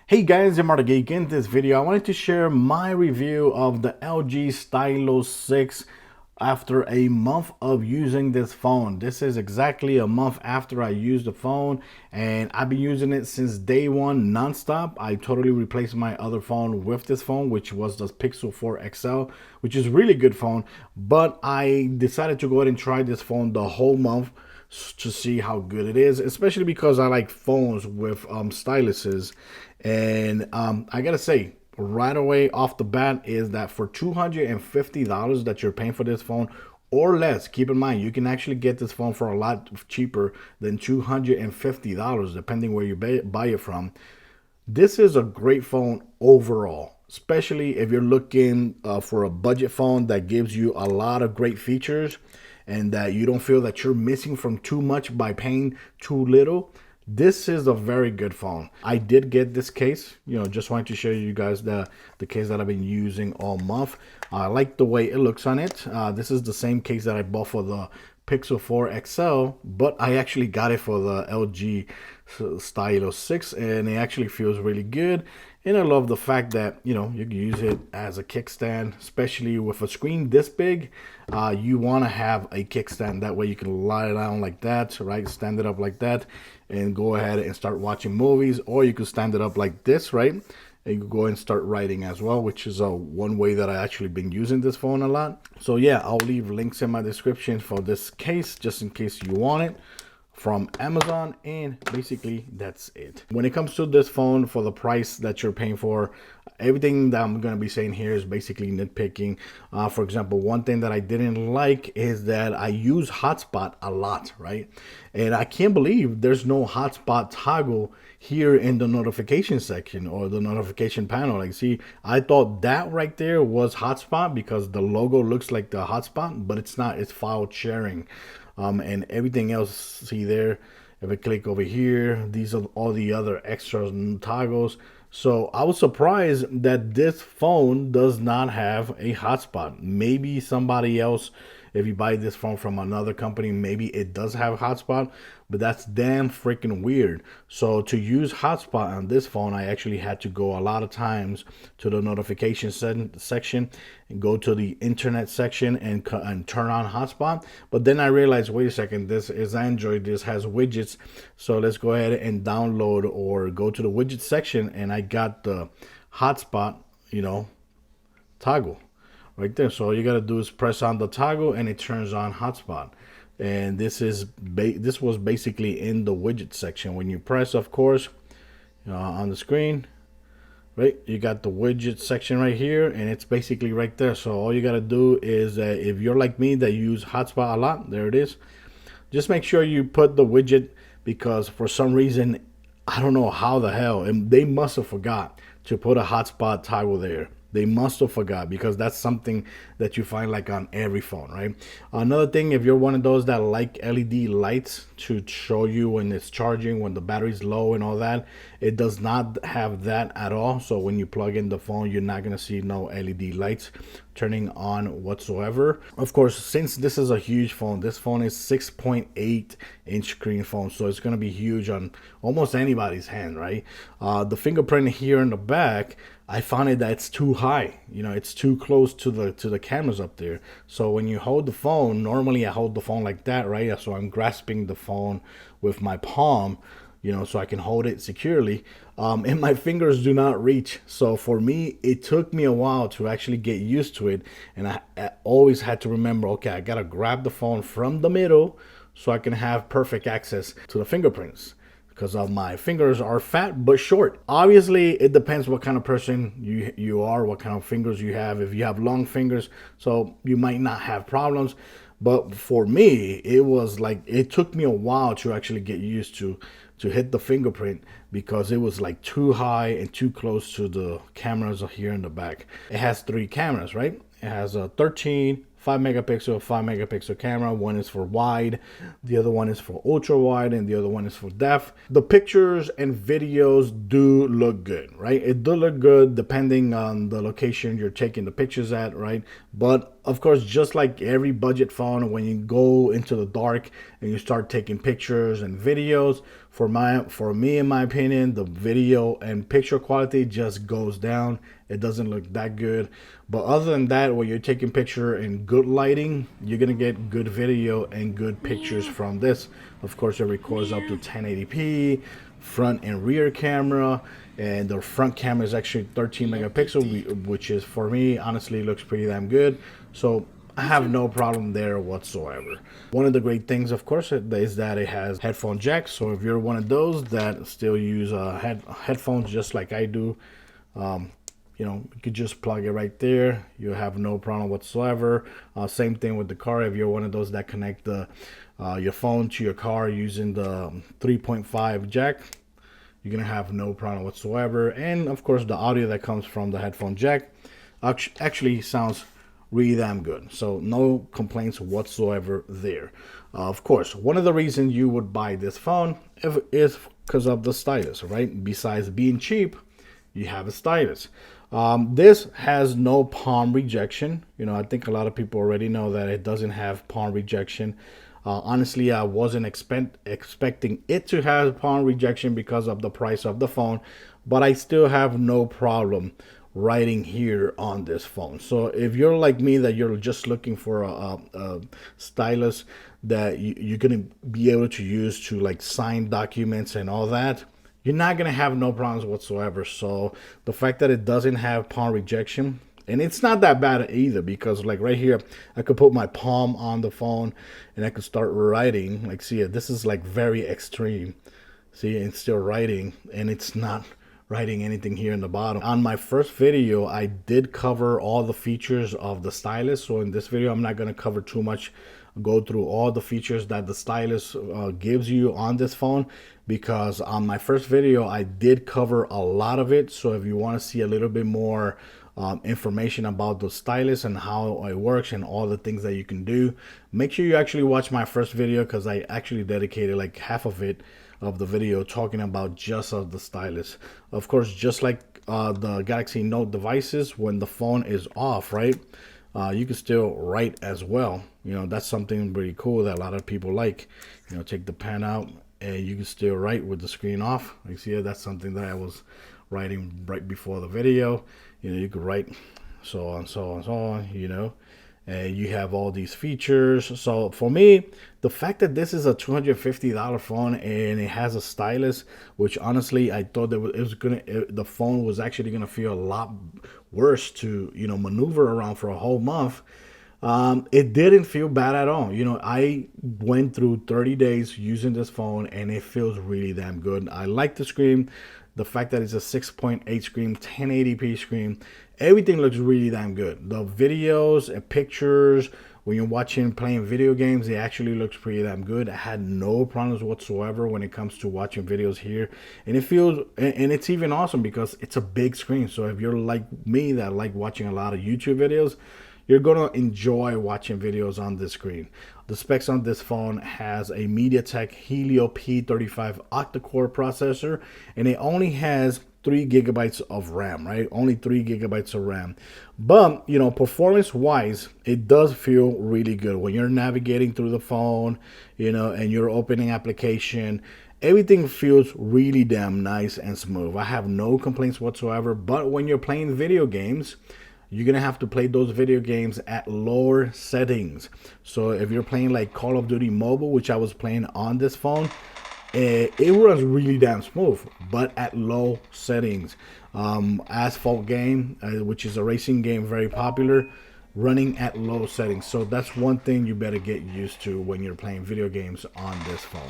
Hey guys, I'm Geek. In this video, I wanted to share my review of the LG Stylo 6 after a month of using this phone. This is exactly a month after I used the phone, and I've been using it since day one nonstop. I totally replaced my other phone with this phone, which was the Pixel 4 XL, which is a really good phone, but I decided to go ahead and try this phone the whole month to see how good it is, especially because I like phones with styluses. And I gotta say, right away off the bat, is that for $250 that you're paying for this phone or less, keep in mind you can actually get this phone for a lot cheaper than $250 depending where you buy it from. This is a great phone overall, especially if you're looking for a budget phone that gives you a lot of great features and that you don't feel that you're missing from too much by paying too little. This is a very good phone. I did get this case, just wanted to show you guys the case that I've been using all month. I like the way it looks on it. This is the same case that I bought for the Pixel 4 XL, but I actually got it for the LG Stylo 6, and it actually feels really good. And I love the fact that you can use it as a kickstand, especially with a screen this big. You want to have a kickstand, that way you can lie it down like that, right? Stand it up like that and go ahead and start watching movies, or you can stand it up like this, right? And you can go and start writing as well, which is one way that I actually been using this phone a lot. So yeah, I'll leave links in my description for this case just in case you want it from Amazon, and basically that's it. When it comes to this phone, for the price that you're paying for, everything that I'm going to be saying here is basically nitpicking. For example, one thing that I didn't like is that I use hotspot a lot, right? And I can't believe there's no hotspot toggle here in the notification section or the notification panel. Like, see, I thought that right there was hotspot because the logo looks like the hotspot, but it's not. It's file sharing. And everything else, see there, if I click over here, these are all the other extras and toggles. So I was surprised that this phone does not have a hotspot. Maybe somebody else, if you buy this phone from another company, maybe it does have a hotspot, but that's damn freaking weird. So to use hotspot on this phone, I actually had to go a lot of times to the notification section and go to the internet section and turn on hotspot. But then I realized, wait a second, this is Android, this has widgets. So let's go ahead and download or go to the widget section, and I got the hotspot, toggle right there. So all you gotta do is press on the toggle and it turns on hotspot. And this was basically in the widget section. When you press, of course, on the screen, right, you got the widget section right here, and it's basically right there. So all you gotta do is, if you're like me that use hotspot a lot, there it is. Just make sure you put the widget, because for some reason, I don't know how the hell, and they must have forgot to put a hotspot toggle there. They must have forgot, because that's something that you find like on every phone, right? Another thing, if you're one of those that like LED lights to show you when it's charging, when the battery's low and all that, it does not have that at all. So when you plug in the phone, you're not gonna see no LED lights turning on whatsoever. Of course, since this is a huge phone, this phone is 6.8 inch screen phone, so it's gonna be huge on almost anybody's hand, right? The fingerprint here in the back, I found it that it's too high. It's too close to the cameras up there. So when you hold the phone, normally I hold the phone like that, right? So I'm grasping the phone with my palm, so I can hold it securely. And my fingers do not reach. So for me, it took me a while to actually get used to it. And I always had to remember, okay, I gotta grab the phone from the middle so I can have perfect access to the fingerprints, because my fingers are fat but short. Obviously, it depends what kind of person you are, what kind of fingers you have. If you have long fingers, so you might not have problems. But for me, it was like, it took me a while to actually get used to hit the fingerprint, because it was like too high and too close to the cameras here in the back. It has 3 cameras, right? It has a 13, 5 megapixel camera. One is for wide, the other one is for ultra wide, and the other one is for depth. The pictures and videos do look good, right? It do look good depending on the location you're taking the pictures at, right? But of course, just like every budget phone, when you go into the dark and you start taking pictures and videos, for me, in my opinion, the video and picture quality just goes down. It doesn't look that good. But other than that, when you're taking picture in good lighting, you're gonna get good video and good pictures from this. Of course, it records up to 1080p, front and rear camera, and the front camera is actually 13 megapixel, which is, for me, honestly, looks pretty damn good. So I have no problem there whatsoever. One of the great things, of course, is that it has headphone jack. So if you're one of those that still use headphones just like I do, you know, you could just plug it right there. You have no problem whatsoever. Same thing with the car. If you're one of those that connect your phone to your car using the 3.5 jack, you're gonna have no problem whatsoever. And of course, the audio that comes from the headphone jack actually sounds really damn good. So no complaints whatsoever there. Of course, one of the reasons you would buy this phone is because of the stylus, right? Besides being cheap, you have a stylus. This has no palm rejection. You know, I think a lot of people already know that it doesn't have palm rejection. Honestly, I wasn't expecting it to have palm rejection because of the price of the phone, but I still have no problem writing here on this phone. So if you're like me, that you're just looking for a stylus that you're gonna be able to use to like sign documents and all that, you're not gonna have no problems whatsoever. So the fact that it doesn't have palm rejection, and it's not that bad either, because like right here, I could put my palm on the phone and I could start writing. Like, see, this is like very extreme. See, it's still writing, and it's not writing anything here in the bottom. On my first video, I did cover all the features of the stylus. So in this video, I'm not going to cover too much, go through all the features that the stylus gives you on this phone, because on my first video, I did cover a lot of it. So if you want to see a little bit more information about the stylus and how it works and all the things that you can do, make sure you actually watch my first video, because I actually dedicated like half of the video talking about just of the stylus. Of course, just like the Galaxy Note devices, when the phone is off, right, you can still write as well. You know, that's something pretty cool that a lot of people like. You know, take the pen out and you can still write with the screen off. Like, see, that's something that I was writing right before the video. You know, you could write so on, so on, so on, you know. And you have all these features. So for me, the fact that this is a $250 phone and it has a stylus, which honestly I thought that the phone was actually gonna feel a lot worse to, you know, maneuver around for a whole month. It didn't feel bad at all. You know, I went through 30 days using this phone and it feels really damn good. I like the screen. The fact that it's a 6.8 screen, 1080p screen, everything looks really damn good. The videos and pictures, when you're watching, playing video games, it actually looks pretty damn good. I had no problems whatsoever when it comes to watching videos here. And it feels, and it's even awesome because it's a big screen. So if you're like me that like watching a lot of YouTube videos, you're gonna enjoy watching videos on this screen. The specs on this phone has a MediaTek Helio P35 octa-core processor, and it only has 3 gigabytes of RAM, right? Only 3 gigabytes of RAM. But, you know, performance-wise, it does feel really good. When you're navigating through the phone, you know, and you're opening application, everything feels really damn nice and smooth. I have no complaints whatsoever. But when you're playing video games, you're gonna have to play those video games at lower settings. So if you're playing like Call of Duty Mobile, which I was playing on this phone, it runs really damn smooth, but at low settings. Asphalt game, which is a racing game, very popular, running at low settings. So that's one thing you better get used to when you're playing video games on this phone.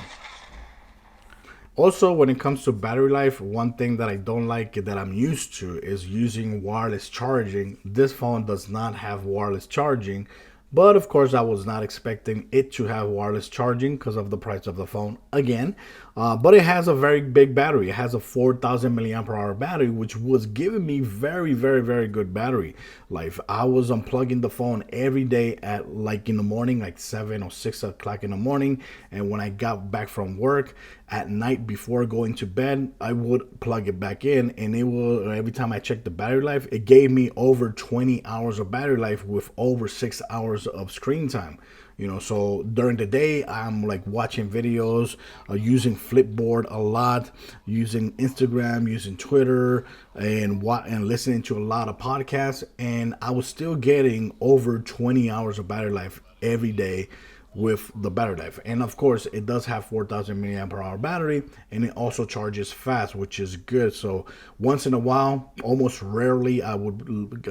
Also, when it comes to battery life, one thing that I don't like that I'm used to is using wireless charging. This phone does not have wireless charging, but of course I was not expecting it to have wireless charging because of the price of the phone again. But it has a very big battery. It has a 4,000 milliamp hour battery, which was giving me very, very, very good battery life. I was unplugging the phone every day at like in the morning, like 7 or 6 o'clock in the morning. And when I got back from work, at night before going to bed, I would plug it back in, and it will, every time I check the battery life, it gave me over 20 hours of battery life with over 6 hours of screen time. So during the day, I'm like watching videos, using Flipboard a lot, using Instagram, using Twitter, and listening to a lot of podcasts, and I was still getting over 20 hours of battery life every day with the battery life. And of course, it does have 4,000 milliamp hour battery, and it also charges fast, which is good. So once in a while, almost rarely, I would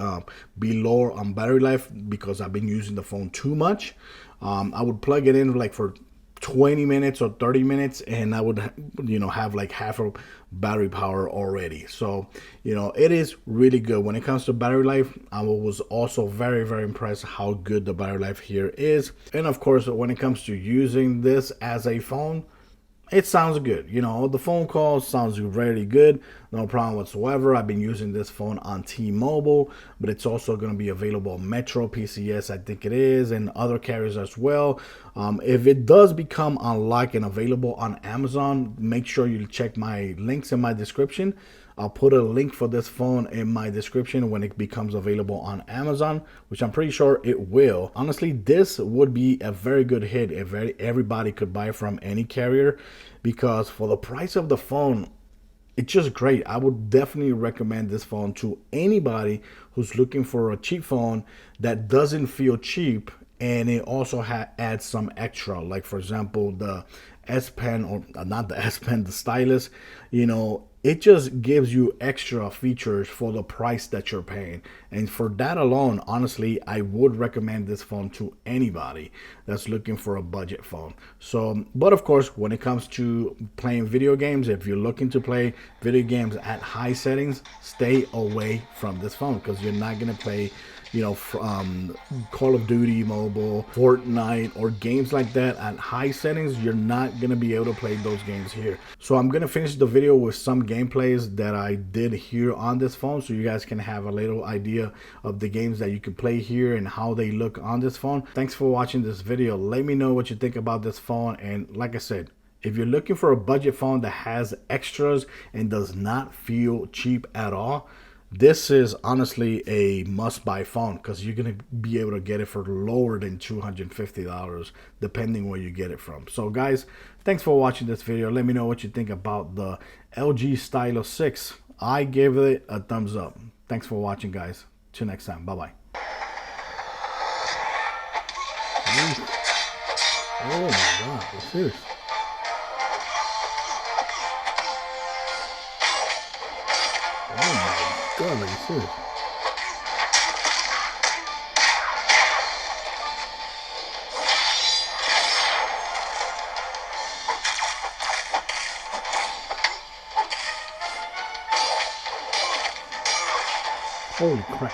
be lower on battery life because I've been using the phone too much. I would plug it in like for 20 minutes or 30 minutes, and I would have like half a battery power already. So it is really good when it comes to battery life. I was also very, very impressed how good the battery life here is. And of course, when it comes to using this as a phone, it sounds good. The phone call sounds really good. No problem whatsoever. I've been using this phone on T-Mobile, but it's also going to be available on Metro, PCS, I think it is, and other carriers as well. If it does become unlocked and available on Amazon, make sure you check my links in my description. I'll put a link for this phone in my description when it becomes available on Amazon, which I'm pretty sure it will. Honestly, this would be a very good hit if everybody could buy from any carrier, because for the price of the phone, it's just great. I would definitely recommend this phone to anybody who's looking for a cheap phone that doesn't feel cheap, and it also adds some extra, like for example the S Pen, or not the S Pen, the Stylus. It just gives you extra features for the price that you're paying, and for that alone, honestly, I would recommend this phone to anybody that's looking for a budget phone. So, but of course, when it comes to playing video games, if you're looking to play video games at high settings, stay away from this phone, because you're not gonna play Call of Duty Mobile, Fortnite, or games like that at high settings. You're not gonna be able to play those games here. So I'm gonna finish the video with some gameplays that I did here on this phone, so you guys can have a little idea of the games that you can play here and how they look on this phone. Thanks for watching this video. Let me know what you think about this phone, and like I said, if you're looking for a budget phone that has extras and does not feel cheap at all, this is honestly a must-buy phone, because you're going to be able to get it for lower than $250 depending where you get it from. So guys, thanks for watching this video. Let me know what you think about the LG Stylo 6. I give it a thumbs up. Thanks for watching, guys. Till next time. Bye-bye. Oh my God, what's this? Oh my God, like you serious? Holy crap.